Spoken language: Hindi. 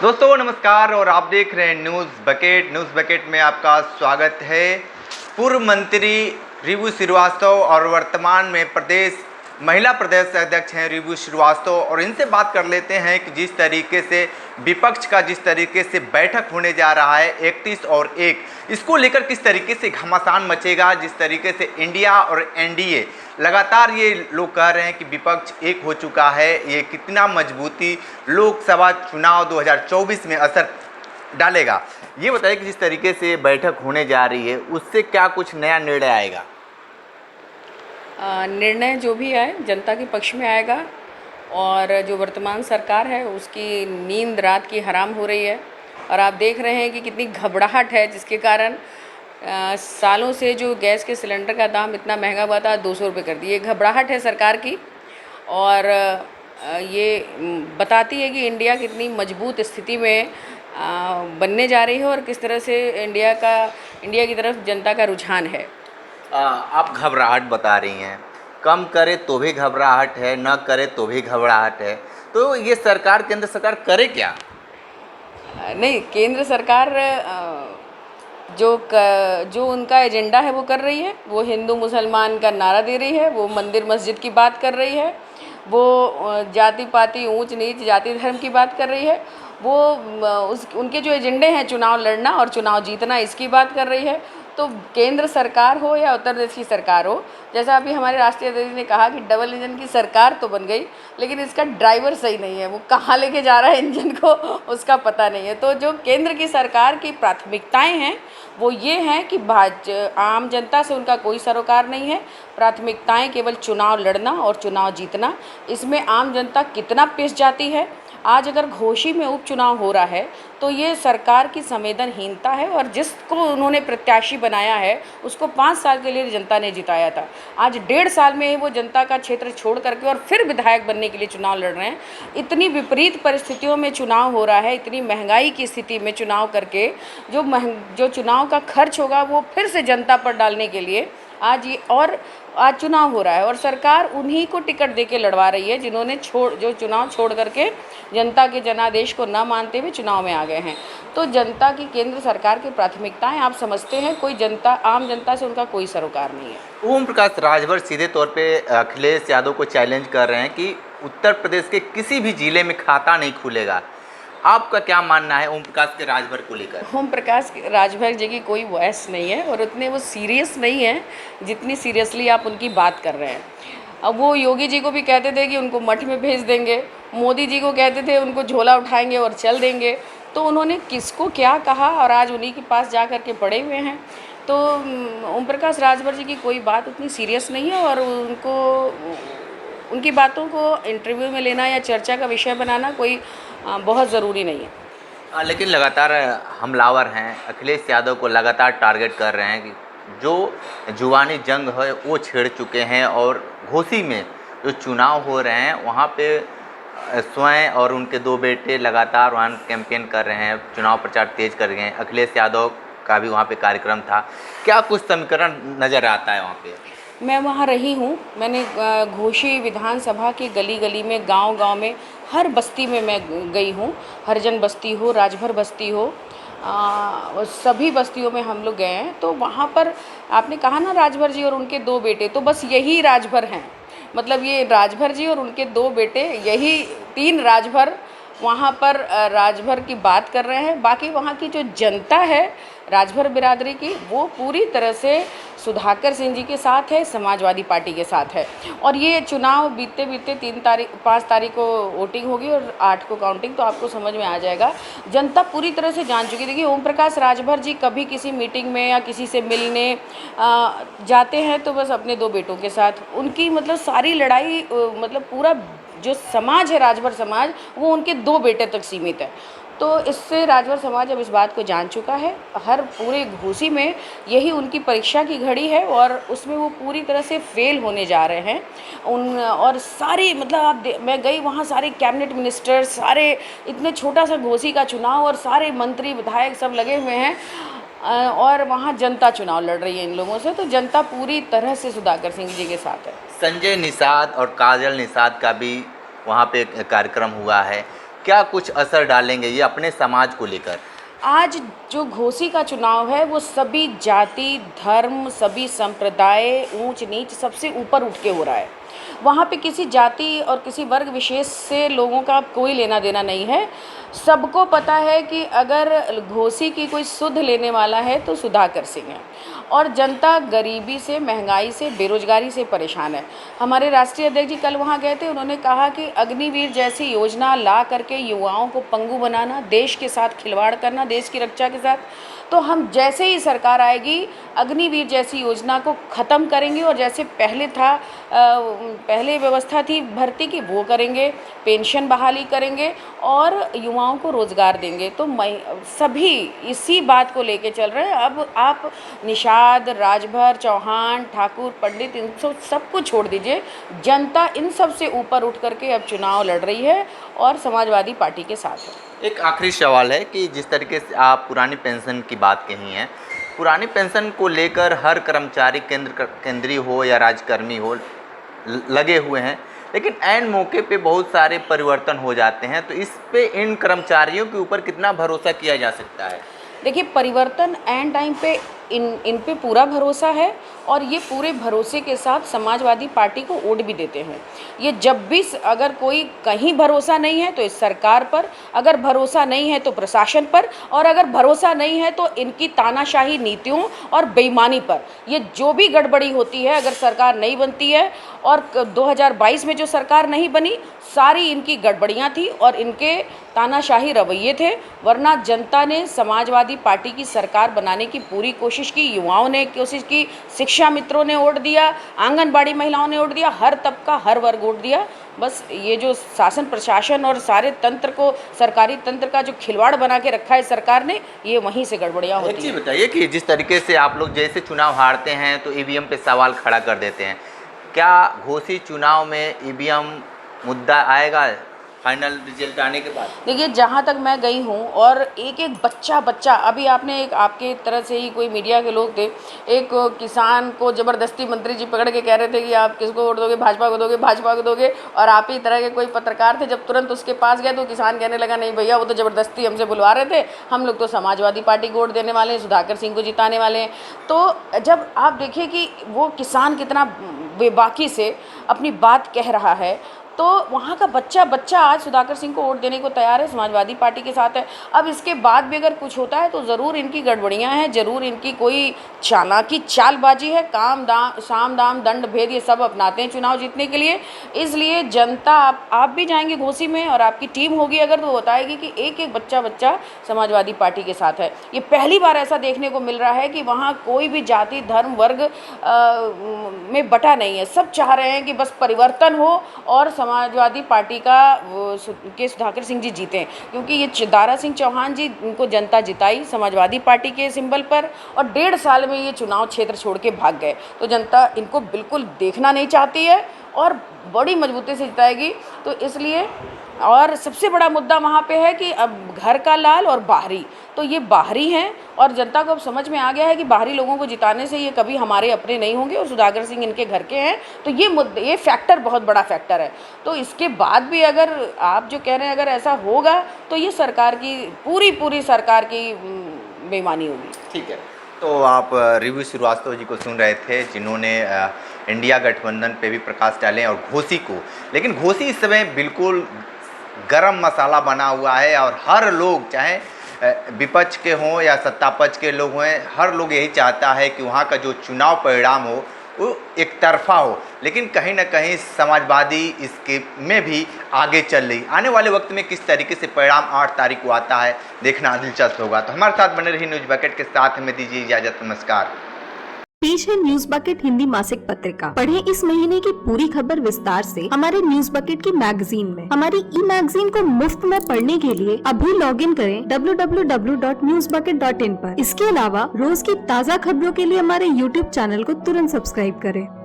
दोस्तों नमस्कार और आप देख रहे हैं न्यूज़ बकेट में आपका स्वागत है। पूर्व मंत्री रिबू श्रीवास्तव और वर्तमान में महिला प्रदेश अध्यक्ष हैं रिबू श्रीवास्तव, और इनसे बात कर लेते हैं कि जिस तरीके से विपक्ष का जिस तरीके से बैठक होने जा रहा है 31 और 1, इसको लेकर किस तरीके से घमासान मचेगा। जिस तरीके से इंडिया और एनडीए लगातार ये लोग कह रहे हैं कि विपक्ष एक हो चुका है, ये कितना मजबूती लोकसभा चुनाव 2024 में असर डालेगा। ये बताइए कि जिस तरीके से बैठक होने जा रही है उससे क्या कुछ नया निर्णय आएगा। निर्णय जो भी आए जनता के पक्ष में आएगा, और जो वर्तमान सरकार है उसकी नींद रात की हराम हो रही है। और आप देख रहे हैं कि कितनी घबराहट है, जिसके कारण सालों से जो गैस के सिलेंडर का दाम इतना महंगा हुआ था 200 रुपये कर दिए। घबराहट है सरकार की, और ये बताती है कि इंडिया कितनी मजबूत स्थिति में बनने जा रही है और किस तरह से इंडिया की तरफ जनता का रुझान है। आप घबराहट बता रही हैं, कम करे तो भी घबराहट है, न करे तो भी घबराहट है, तो ये केंद्र सरकार करे क्या? नहीं, केंद्र सरकार जो उनका एजेंडा है वो कर रही है। वो हिंदू मुसलमान का नारा दे रही है, वो मंदिर मस्जिद की बात कर रही है, वो जाति पाति ऊंच नीच जाति धर्म की बात कर रही है, वो उनके जो एजेंडे हैं चुनाव लड़ना और चुनाव जीतना, इसकी बात कर रही है। तो केंद्र सरकार हो या उत्तर प्रदेश की सरकार हो, जैसा अभी हमारे राष्ट्रीय अध्यक्ष ने कहा कि डबल इंजन की सरकार तो बन गई, लेकिन इसका ड्राइवर सही नहीं है, वो कहाँ लेके जा रहा है इंजन को उसका पता नहीं है। तो जो केंद्र की सरकार की प्राथमिकताएं हैं वो ये हैं कि आम जनता से उनका कोई सरोकार नहीं है। प्राथमिकताएं केवल चुनाव लड़ना और चुनाव जीतना। इसमें आम जनता कितना पिस जाती है। आज अगर घोसी में उपचुनाव हो रहा है तो ये सरकार की संवेदनहीनता है, और जिसको उन्होंने प्रत्याशी बनाया है उसको 5 साल के लिए जनता ने जिताया था। आज 1.5 साल में वो जनता का क्षेत्र छोड़ करके और फिर विधायक बनने के लिए चुनाव लड़ रहे हैं। इतनी विपरीत परिस्थितियों में चुनाव हो रहा है, इतनी महंगाई की स्थिति में चुनाव करके जो चुनाव का खर्च होगा वो फिर से जनता पर डालने के लिए आज चुनाव हो रहा है, और सरकार उन्हीं को टिकट देके लड़वा रही है जिन्होंने जो चुनाव छोड़ करके जनता के जनादेश को न मानते हुए चुनाव में आ गए हैं। तो जनता की केंद्र सरकार की प्राथमिकताएं आप समझते हैं, आम जनता से उनका कोई सरोकार नहीं है। ओम प्रकाश राजभर सीधे तौर पे अखिलेश यादव को चैलेंज कर रहे हैं कि उत्तर प्रदेश के किसी भी जिले में खाता नहीं खुलेगा। आपका क्या मानना है ओम प्रकाश के राजभर को लेकर? ओम प्रकाश राजभर जी की कोई वॉइस नहीं है, और उतने वो सीरियस नहीं है जितनी सीरियसली आप उनकी बात कर रहे हैं। अब वो योगी जी को भी कहते थे कि उनको मठ में भेज देंगे, मोदी जी को कहते थे उनको झोला उठाएंगे और चल देंगे। तो उन्होंने किसको क्या कहा, और आज उन्हीं के पास जा कर के पड़े हुए हैं। तो ओम प्रकाश राजभर जी की कोई बात उतनी सीरियस नहीं है, और उनकी बातों को इंटरव्यू में लेना या चर्चा का विषय बनाना कोई बहुत ज़रूरी नहीं है। लेकिन लगातार हमलावर हैं, अखिलेश यादव को लगातार टारगेट कर रहे हैं कि जो जुबानी जंग है वो छेड़ चुके हैं, और घोसी में जो चुनाव हो रहे हैं वहाँ पे स्वयं और उनके 2 बेटे लगातार वहाँ कैंपेन कर रहे हैं, चुनाव प्रचार तेज कर रहे हैं। अखिलेश यादव का भी वहाँ पे कार्यक्रम था। क्या कुछ समीकरण नज़र आता है वहाँ पे? मैं वहाँ रही हूँ, मैंने घोसी विधानसभा की गली गली में, गांव-गांव में, हर बस्ती में मैं गई हूँ। हरिजन बस्ती हो, राजभर बस्ती हो, सभी बस्तियों में हम लोग गए हैं। तो वहाँ पर आपने कहा ना राजभर जी और उनके 2 बेटे, तो बस यही राजभर हैं। मतलब ये राजभर जी और उनके 2 बेटे, यही 3 राजभर वहाँ पर राजभर की बात कर रहे हैं। बाकी वहाँ की जो जनता है राजभर बिरादरी की, वो पूरी तरह से सुधाकर सिंह जी के साथ है, समाजवादी पार्टी के साथ है। और ये चुनाव बीतते बीतते 5 तारीख को वोटिंग होगी और 8 को काउंटिंग, तो आपको समझ में आ जाएगा। जनता पूरी तरह से जान चुकी। देखिए, ओम प्रकाश राजभर जी कभी किसी मीटिंग में या किसी से मिलने जाते हैं तो बस अपने 2 बेटों के साथ। उनकी मतलब सारी लड़ाई, मतलब पूरा जो समाज है राजभर समाज, वो उनके 2 बेटे तक सीमित है। तो इससे राजभर समाज अब इस बात को जान चुका है। हर पूरे घोसी में यही उनकी परीक्षा की घड़ी है, और उसमें वो पूरी तरह से फेल होने जा रहे हैं। और सारे मतलब मैं गई वहाँ, सारे कैबिनेट मिनिस्टर, सारे, इतने छोटा सा घोसी का चुनाव और सारे मंत्री विधायक सब लगे हुए हैं, और वहाँ जनता चुनाव लड़ रही है इन लोगों से। तो जनता पूरी तरह से सुधाकर सिंह जी के साथ है। संजय निषाद और काजल निषाद का भी वहाँ पे कार्यक्रम हुआ है। क्या कुछ असर डालेंगे ये अपने समाज को लेकर? आज जो घोसी का चुनाव है वो सभी जाति धर्म सभी संप्रदाय ऊंच नीच सबसे ऊपर उठ के हो रहा है। वहाँ पे किसी जाति और किसी वर्ग विशेष से लोगों का कोई लेना देना नहीं है। सबको पता है कि अगर घोसी की कोई सुध लेने वाला है तो सुधाकर सिंह है, और जनता गरीबी से महंगाई से बेरोजगारी से परेशान है। हमारे राष्ट्रीय अध्यक्ष जी कल वहाँ गए थे, उन्होंने कहा कि अग्निवीर जैसी योजना ला करके युवाओं को पंगु बनाना, देश के साथ खिलवाड़ करना, देश की रक्षा के साथ, तो हम जैसे ही सरकार आएगी अग्निवीर जैसी योजना को ख़त्म करेंगे और जैसे पहले था पहले व्यवस्था थी भर्ती की वो करेंगे, पेंशन बहाली करेंगे और युवाओं को रोज़गार देंगे। तो सभी इसी बात को लेके चल रहे हैं। अब आप निषाद, राजभर, चौहान, ठाकुर, पंडित इन सबको छोड़ दीजिए, जनता इन सब से ऊपर उठ करके अब चुनाव लड़ रही है और समाजवादी पार्टी के साथ है। एक आखिरी सवाल है कि जिस तरीके से आप पुरानी पेंशन की बात कही है, पुरानी पेंशन को लेकर हर कर्मचारी केंद्रीय हो या राज्यकर्मी हो लगे हुए हैं, लेकिन ऐन मौके पे बहुत सारे परिवर्तन हो जाते हैं, तो इस पे इन कर्मचारियों के ऊपर कितना भरोसा किया जा सकता है? देखिए, परिवर्तन एंड टाइम पे इन पे पूरा भरोसा है और ये पूरे भरोसे के साथ समाजवादी पार्टी को वोट भी देते हैं। ये जब भी अगर कोई कहीं भरोसा नहीं है तो इस सरकार पर, अगर भरोसा नहीं है तो प्रशासन पर, और अगर भरोसा नहीं है तो इनकी तानाशाही नीतियों और बेईमानी पर। ये जो भी गड़बड़ी होती है, अगर सरकार नहीं बनती है, और 2022 में जो सरकार नहीं बनी सारी इनकी गड़बड़ियाँ थी और इनके तानाशाही रवैये थे, वरना जनता ने समाजवादी पार्टी की सरकार बनाने की पूरी कोशिश की, युवाओं ने कोशिश की, शिक्षा मित्रों ने वोट दिया, आंगनबाड़ी महिलाओं ने वोट दिया, हर तबका हर वर्ग वोट दिया। बस ये जो शासन प्रशासन और सारे तंत्र को, सरकारी तंत्र का जो खिलवाड़ बना के रखा है सरकार ने, ये वहीं से गड़बड़ियाँ होती हैं। एक चीज़ बताइए कि जिस तरीके से आप लोग जैसे चुनाव हारते हैं तो ईवीएम पे सवाल खड़ा कर देते हैं, क्या घोसी चुनाव में ईवीएम मुद्दा आएगा फाइनल रिजल्ट आने के बाद? देखिए, जहाँ तक मैं गई हूँ और एक एक बच्चा अभी आपने एक आपके तरह से ही कोई मीडिया के लोग थे, एक किसान को ज़बरदस्ती मंत्री जी पकड़ के कह रहे थे कि आप किसको वोट दोगे, भाजपा को दोगे, भाजपा को दोगे, और आप ही तरह के कोई पत्रकार थे, जब तुरंत उसके पास गए तो किसान कहने लगा नहीं भैया वो तो ज़बरदस्ती हमसे बुलवा रहे थे, हम लोग तो समाजवादी पार्टी को वोट देने वाले हैं, सुधाकर सिंह को जिताने वाले हैं। तो जब आप देखिए कि वो किसान कितना बेबाकी से अपनी बात कह रहा है, तो वहाँ का बच्चा आज सुधाकर सिंह को वोट देने को तैयार है, समाजवादी पार्टी के साथ है। अब इसके बाद भी अगर कुछ होता है तो ज़रूर इनकी गड़बड़ियाँ हैं, ज़रूर इनकी कोई चालाकी चालबाजी है, साम दाम दंड भेद ये सब अपनाते हैं चुनाव जीतने के लिए। इसलिए जनता, आप भी जाएंगे घोसी में और आपकी टीम होगी अगर, तो बताएगी कि एक एक बच्चा समाजवादी पार्टी के साथ है। ये पहली बार ऐसा देखने को मिल रहा है कि वहाँ कोई भी जाति धर्म वर्ग में बटा नहीं है। सब चाह रहे हैं कि बस परिवर्तन हो और समाजवादी पार्टी का के सुधाकर सिंह जी जीते, क्योंकि ये दारा सिंह चौहान जी, उनको जनता जिताई समाजवादी पार्टी के सिंबल पर, और 1.5 साल में ये चुनाव क्षेत्र छोड़ के भाग गए। तो जनता इनको बिल्कुल देखना नहीं चाहती है और बड़ी मजबूती से जिताएगी। तो इसलिए, और सबसे बड़ा मुद्दा वहाँ पे है कि अब घर का लाल और बाहरी, तो ये बाहरी हैं और जनता को अब समझ में आ गया है कि बाहरी लोगों को जिताने से ये कभी हमारे अपने नहीं होंगे, और सुधाकर सिंह इनके घर के हैं। तो ये फैक्टर बहुत बड़ा फैक्टर है। तो इसके बाद भी अगर आप जो कह रहे हैं अगर ऐसा होगा तो ये सरकार की पूरी सरकार की बेईमानी होगी। ठीक है, तो आप रिव्यू श्रीवास्तव जी को सुन रहे थे, जिन्होंने इंडिया गठबंधन पे भी प्रकाश डाले और घोसी को, लेकिन घोसी इस समय बिल्कुल गरम मसाला बना हुआ है और हर लोग, चाहे विपक्ष के हों या सत्ता पक्ष के लोग हों, हर लोग यही चाहता है कि वहाँ का जो चुनाव परिणाम हो वो एक तरफा हो। लेकिन कहीं ना कहीं समाजवादी इसके में भी आगे चल रही। आने वाले वक्त में किस तरीके से परिणाम 8 तारीख को आता है देखना दिलचस्प होगा। तो हमारे साथ बने रही न्यूज़ बकेट के साथ, हमें दीजिए इजाज़त, नमस्कार। पेश है न्यूज बकेट हिंदी मासिक पत्रिका। पढ़ें इस महीने की पूरी खबर विस्तार से हमारे न्यूज बकेट की मैगजीन में। हमारी ई मैगजीन को मुफ्त में पढ़ने के लिए अभी लॉगिन करें www.newsbucket.in पर। इसके अलावा रोज की ताज़ा खबरों के लिए हमारे YouTube चैनल को तुरंत सब्सक्राइब करें।